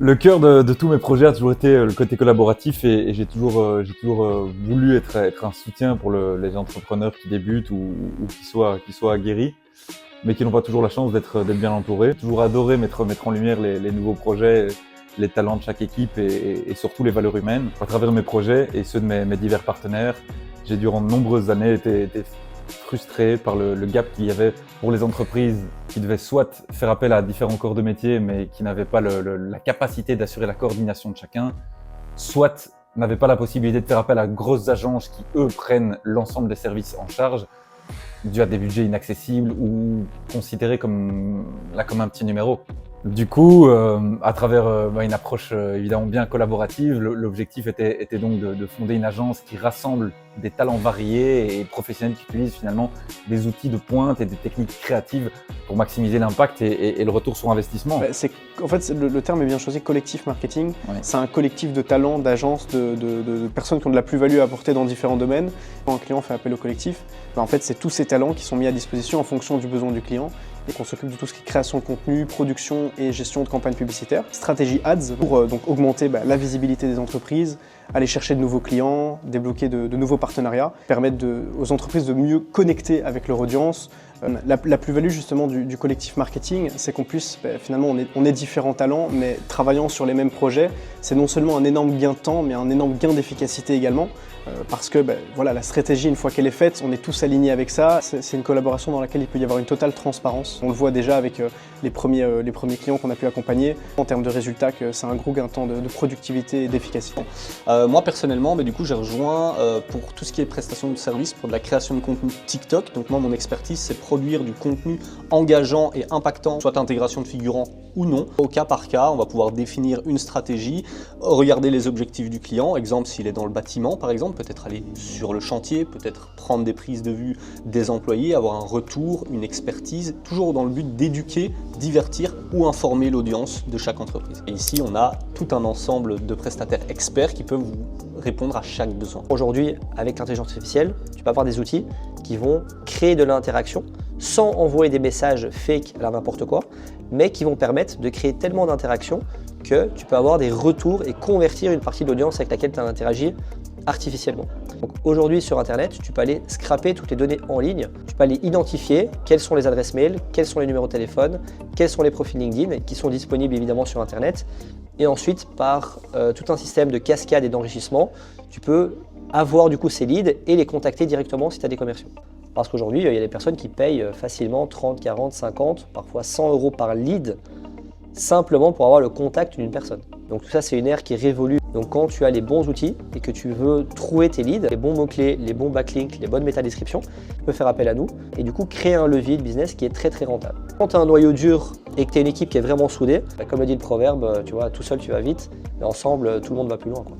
Le cœur de tous mes projets a toujours été le côté collaboratif et j'ai toujours voulu être un soutien pour les entrepreneurs qui débutent ou qui soient aguerris, mais qui n'ont pas toujours la chance d'être bien entourés. J'ai toujours adoré mettre en lumière les nouveaux projets, les talents de chaque équipe et surtout les valeurs humaines. À travers mes projets et ceux de mes divers partenaires, j'ai durant de nombreuses années été frustré par le gap qu'il y avait pour les entreprises qui devaient soit faire appel à différents corps de métier mais qui n'avaient pas la capacité d'assurer la coordination de chacun, soit n'avaient pas la possibilité de faire appel à grosses agences qui, eux, prennent l'ensemble des services en charge dû à des budgets inaccessibles ou considérés comme un petit numéro. Du coup, à travers une approche évidemment bien collaborative, l'objectif était donc de fonder une agence qui rassemble des talents variés et professionnels qui utilisent finalement des outils de pointe et des techniques créatives pour maximiser l'impact et le retour sur investissement. En fait, le terme est bien choisi, collectif marketing. Ouais. C'est un collectif de talents, d'agences, de personnes qui ont de la plus-value à apporter dans différents domaines. Quand un client fait appel au collectif, en fait, c'est tous ces talents qui sont mis à disposition en fonction du besoin du client. Et qu'on s'occupe de tout ce qui est création de contenu, production et gestion de campagnes publicitaires. Stratégie Ads pour donc augmenter la visibilité des entreprises, aller chercher de nouveaux clients, débloquer de nouveaux partenariats, permettre aux entreprises de mieux connecter avec leur audience. La plus-value justement du collectif marketing, c'est qu'on puisse, finalement on est différents talents, mais travaillant sur les mêmes projets, c'est non seulement un énorme gain de temps, mais un énorme gain d'efficacité également. Parce que voilà, la stratégie, une fois qu'elle est faite, on est tous alignés avec ça. C'est une collaboration dans laquelle il peut y avoir une totale transparence. On le voit déjà avec les premiers clients qu'on a pu accompagner. En termes de résultats, c'est un gros gain de temps de productivité et d'efficacité. Moi personnellement, du coup, j'ai rejoint pour tout ce qui est prestation de services, pour de la création de contenu TikTok. Donc moi, mon expertise, c'est produire du contenu engageant et impactant, soit intégration de figurants ou non. Au cas par cas, on va pouvoir définir une stratégie, regarder les objectifs du client. Exemple, s'il est dans le bâtiment, par exemple, peut-être aller sur le chantier, peut-être prendre des prises de vue des employés, avoir un retour, une expertise, toujours dans le but d'éduquer, divertir ou informer l'audience de chaque entreprise. Et ici, on a tout un ensemble de prestataires experts qui peuvent vous répondre à chaque besoin. Aujourd'hui, avec l'intelligence artificielle, tu peux avoir des outils qui vont créer de l'interaction sans envoyer des messages fake à n'importe quoi, mais qui vont permettre de créer tellement d'interactions que tu peux avoir des retours et convertir une partie de l'audience avec laquelle tu as interagi artificiellement. Donc aujourd'hui sur Internet, tu peux aller scraper toutes les données en ligne, tu peux aller identifier quelles sont les adresses mail, quels sont les numéros de téléphone, quels sont les profils LinkedIn qui sont disponibles évidemment sur Internet. Et ensuite, par tout un système de cascade et d'enrichissement, tu peux avoir du coup ces leads et les contacter directement si tu as des commerciaux. Parce qu'aujourd'hui, il y a des personnes qui payent facilement 30, 40, 50, parfois 100 € par lead, simplement pour avoir le contact d'une personne. Donc tout ça, c'est une ère qui révolue. Donc quand tu as les bons outils et que tu veux trouver tes leads, les bons mots-clés, les bons backlinks, les bonnes métadescriptions, tu peux faire appel à nous et du coup créer un levier de business qui est très très rentable. Quand tu as un noyau dur et que tu as une équipe qui est vraiment soudée, comme le dit le proverbe, tu vois, tout seul tu vas vite, mais ensemble tout le monde va plus loin, quoi.